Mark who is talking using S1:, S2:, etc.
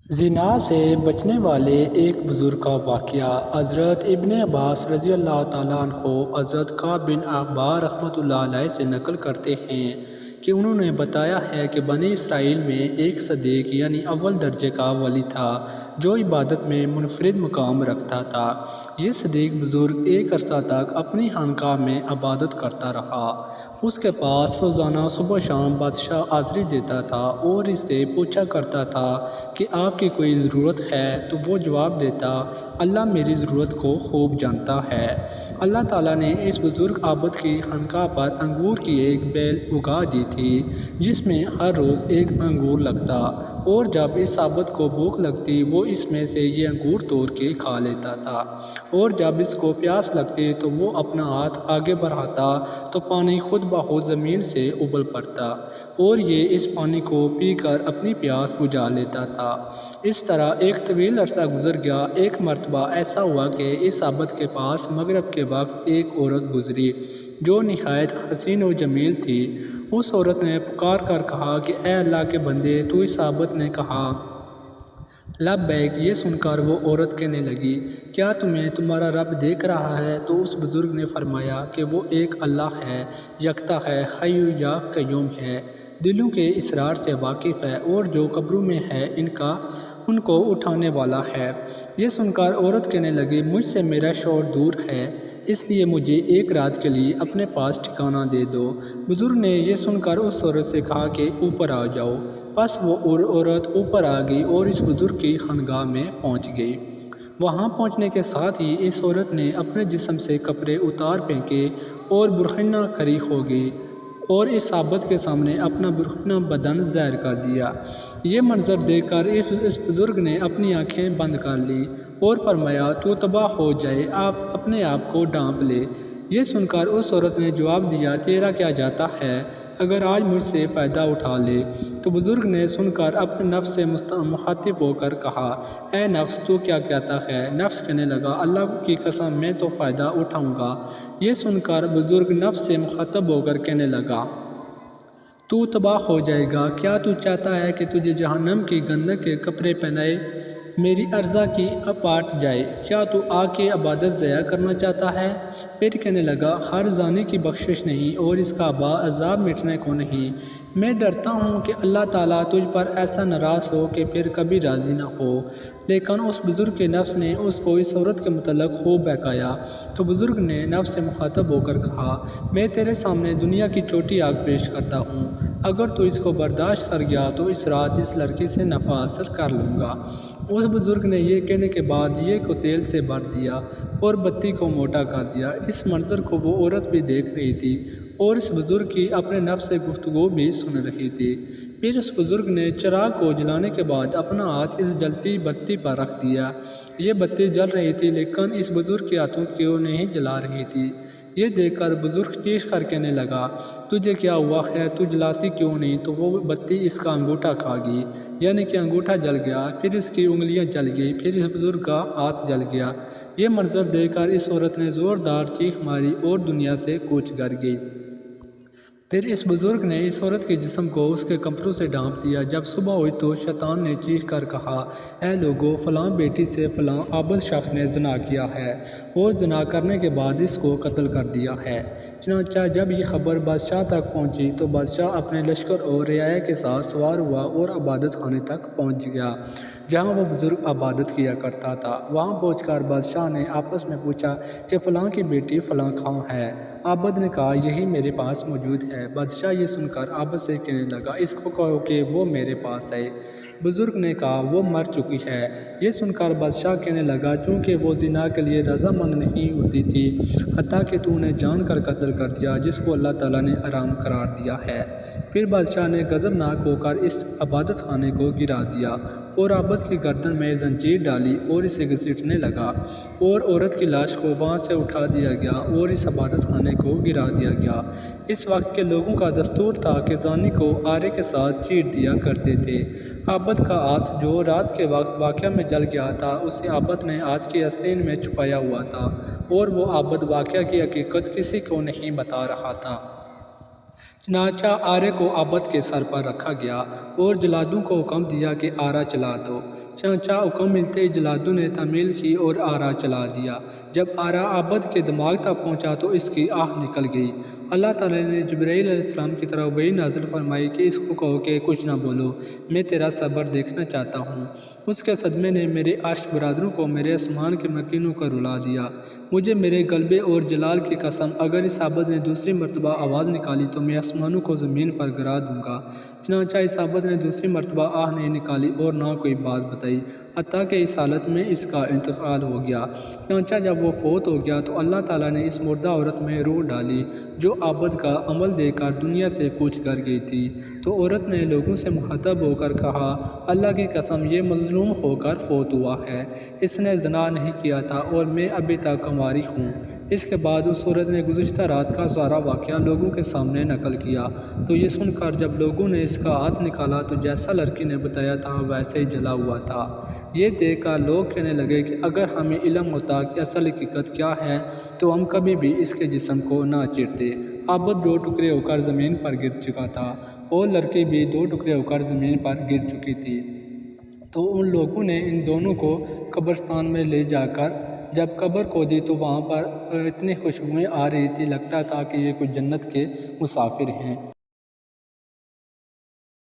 S1: زنا سے بچنے والے ایک بزرگ کا واقعہ حضرت ابن عباس رضی اللہ تعالیٰ عنہ حضرت کعب بن احبار رحمۃ اللہ علیہ سے نقل کرتے ہیں کہ انہوں نے بتایا ہے کہ بنی اسرائیل میں ایک صدیق یعنی اول درجے کا ولی تھا جو عبادت میں منفرد مقام رکھتا تھا۔ یہ صدیق بزرگ ایک عرصہ تک اپنی خانقاہ میں عبادت کرتا رہا۔ اس کے پاس روزانہ صبح شام بادشاہ حاضری دیتا تھا اور اس سے پوچھا کرتا تھا کہ آپ کی کوئی ضرورت ہے تو وہ جواب دیتا، اللہ میری ضرورت کو خوب جانتا ہے۔ اللہ تعالیٰ نے اس بزرگ عابد کی خانقاہ پر انگور کی ایک بیل اگا دی تھی جس میں ہر روز ایک انگور لگتا، اور جب اس عابد کو بھوک لگتی وہ اس میں سے یہ انگور توڑ کے کھا لیتا تھا، اور جب اس کو پیاس لگتی تو وہ اپنا ہاتھ آگے بڑھاتا تو پانی خود بخود زمین سے ابل پڑتا، اور یہ اس پانی کو پی کر اپنی پیاس بجھا لیتا تھا۔ اس طرح ایک طویل عرصہ گزر گیا۔ ایک مرتبہ ایسا ہوا کہ اس عابد کے پاس مغرب کے وقت ایک عورت گزری جو نہایت حسین و جمیل تھی۔ اس عورت نے پکار کر کہا کہ اے اللہ کے بندے تو؟ اس عابد نے کہا لبیک۔ یہ سن کر وہ عورت کہنے لگی کیا تمہیں تمہارا رب دیکھ رہا ہے؟ تو اس بزرگ نے فرمایا کہ وہ ایک اللہ ہے، یکتا ہے، حی یا قیوم ہے، دلوں کے اسرار سے واقف ہے، اور جو قبروں میں ہے ان کو اٹھانے والا ہے۔ یہ سن کر عورت کہنے لگی مجھ سے میرا شوہر دور ہے، اس لیے مجھے ایک رات کے لیے اپنے پاس ٹھکانہ دے دو۔ بزرگ نے یہ سن کر اس عورت سے کہا کہ اوپر آ جاؤ۔ پس وہ عورت اوپر آ گئی اور اس بزرگ کی خانقاہ میں پہنچ گئی۔ وہاں پہنچنے کے ساتھ ہی اس عورت نے اپنے جسم سے کپڑے اتار پھینکے اور برہنہ کھڑی ہو گئی اور اس عابد کے سامنے اپنا برہنہ بدن ظاہر کر دیا۔ یہ منظر دیکھ کر اس بزرگ نے اپنی آنکھیں بند کر لیں اور فرمایا تو تباہ ہو جائے، آپ اپنے آپ کو ڈھانپ لے۔ یہ سن کر اس عورت نے جواب دیا تیرا کیا جاتا ہے اگر آج مجھ سے فائدہ اٹھا لے؟ تو بزرگ نے سن کر اپنے نفس سے مخاطب ہو کر کہا اے نفس تو کیا کہتا ہے؟ نفس کہنے لگا اللہ کی قسم میں تو فائدہ اٹھاؤں گا۔ یہ سن کر بزرگ نفس سے مخاطب ہو کر کہنے لگا تو تباہ ہو جائے گا۔ کیا تو چاہتا ہے کہ تجھے جہنم کی گندگ کے کپڑے پہنائے میری ارضا کی پاٹ جائے؟ کیا تو آ کے عبادت ضائع کرنا چاہتا ہے؟ پھر کہنے لگا ہر زانی کی بخشش نہیں اور اس کا عذاب مٹنے کو نہیں۔ میں ڈرتا ہوں کہ اللہ تعالیٰ تجھ پر ایسا ناراض ہو کہ پھر کبھی راضی نہ ہو۔ لیکن اس بزرگ کے نفس نے اس کو اس عورت کے متعلق خوب بہکایا۔ تو بزرگ نے نفس سے مخاطب ہو کر کہا میں تیرے سامنے دنیا کی چھوٹی آگ پیش کرتا ہوں، اگر تو اس کو برداشت کر گیا تو اس رات اس لڑکی سے نفع حاصل کر لوں گا۔ اس بزرگ نے یہ کہنے کے بعد دیے کو تیل سے بھر دیا اور بتی کو موٹا کر دیا۔ اس منظر کو وہ عورت بھی دیکھ رہی تھی اور اس بزرگ کی اپنے نفس سے گفتگو بھی سن رہی تھی۔ پھر اس بزرگ نے چراغ کو جلانے کے بعد اپنا ہاتھ اس جلتی بتی پر رکھ دیا۔ یہ بتی جل رہی تھی لیکن اس بزرگ کے ہاتھوں کو نہیں جلا رہی تھی۔ یہ دیکھ کر بزرگ چیخ کر کہنے لگا تجھے کیا ہوا ہے؟ تو جلاتی کیوں نہیں؟ تو وہ بتی اس کا انگوٹھا کھا گئی، یعنی کہ انگوٹھا جل گیا، پھر اس کی انگلیاں جل گئی، پھر اس بزرگ کا ہاتھ جل گیا۔ یہ منظر دیکھ کر اس عورت نے زوردار چیخ ماری اور دنیا سے کوچ کر گئی۔ پھر اس بزرگ نے اس عورت کے جسم کو اس کے کپڑوں سے ڈھانپ دیا۔ جب صبح ہوئی تو شیطان نے چیخ کر کہا اے لوگو، فلاں بیٹی سے فلاں عابد شخص نے زنا کیا ہے اور زنا کرنے کے بعد اس کو قتل کر دیا ہے۔ چنانچہ جب یہ خبر بادشاہ تک پہنچی تو بادشاہ اپنے لشکر اور رعایا کے ساتھ سوار ہوا اور عبادت خانے تک پہنچ گیا جہاں وہ بزرگ عبادت کیا کرتا تھا۔ وہاں پہنچ کر بادشاہ نے آپس میں پوچھا کہ فلاں کی بیٹی فلاں کہاں ہے؟ عابد نے کہا یہی میرے پاس موجود ہے۔ بادشاہ یہ سن کر عابد سے کہنے لگا اس کو کہو کہ وہ میرے پاس آئے۔ بزرگ نے کہا وہ مر چکی ہے۔ یہ سن کر بادشاہ کہنے لگا چونکہ وہ زنا کے لیے رضامند نہیں ہوتی تھی حتیٰ کہ تو نے جان کر قتل کر دیا جس کو اللہ تعالیٰ نے حرام قرار دیا ہے۔ پھر بادشاہ نے غضبناک ہو کر اس عبادت خانے کو گرا دیا اور عابد کی گردن میں زنجیر ڈالی اور اسے گھسیٹنے لگا، اور عورت کی لاش کو وہاں سے اٹھا دیا گیا اور اس عبادت خانے کو گرا دیا گیا۔ اس وقت کے لوگوں کا دستور تھا کہ زانی کو آرے کے ساتھ چیٹ دیا کرتے تھے۔ عابد کا ہاتھ جو رات کے وقت واقعہ میں جل گیا تھا اسے عابد نے ہاتھ کی آستین میں چھپایا ہوا تھا اور وہ عابد واقعہ کی حقیقت کسی کو نہیں بتا رہا تھا۔ چنانچہ آرے کو عابد کے سر پر رکھا گیا اور جلادوں کو حکم دیا کہ آرا چلا دو۔ چنانچہ حکم ملتے ہی جلادوں نے تعمیل کی اور آرا چلا دیا۔ جب آرا عابد کے دماغ تک پہنچا تو اس کی آہ نکل گئی۔ اللہ تعالیٰ نے جبرائیل علیہ السلام کی طرف وحی نازل فرمائی کہ اس کو کہو کہ کچھ نہ بولو، میں تیرا صبر دیکھنا چاہتا ہوں۔ اس کے صدمے نے میرے عرش برادروں کو میرے آسمان کے مکینوں کا رلا دیا۔ مجھے میرے غلبے اور جلال کی قسم، اگر اس عابد نے دوسری مرتبہ آواز نکالی تو میں آسمانوں کو زمین پر گرا دوں گا۔ چنانچہ اس عابد نے دوسری مرتبہ آہ نہیں نکالی اور نہ کوئی بات بتائی، حتیٰ کہ اس حالت میں اس کا انتقال ہو گیا۔ چنانچہ جب وہ فوت ہو گیا تو اللہ تعالیٰ نے اس مردہ عورت میں روح ڈالی جو عابد کا عمل دے کر دنیا سے کوچ کر گئی تھی۔ تو عورت نے لوگوں سے مخاطب ہو کر کہا، اللہ کی قسم یہ مظلوم ہو کر فوت ہوا ہے، اس نے زنا نہیں کیا تھا اور میں ابھی تک کنواری ہوں۔ اس کے بعد اس عورت نے گزشتہ رات کا سارا واقعہ لوگوں کے سامنے نقل کیا۔ تو یہ سن کر جب لوگوں نے اس کا ہاتھ نکالا تو جیسا لڑکی نے بتایا تھا ویسے ہی جلا ہوا تھا۔ یہ دیکھ کر لوگ کہنے لگے کہ اگر ہمیں علم ہوتا کہ اصل حقیقت کیا ہے تو ہم کبھی بھی اس کے جسم کو نہ چیرتے۔ عابد 2 ٹکڑے ہو کر زمین پر گر چکا تھا اور لڑکی بھی 2 ٹکڑے ہو کر زمین پر گر چکی تھی۔ تو ان لوگوں نے ان دونوں کو قبرستان میں لے جا کر جب قبر کھودی تو وہاں پر اتنی خوشبوئیں آ رہی تھی، لگتا تھا کہ یہ کچھ جنت کے مسافر ہیں۔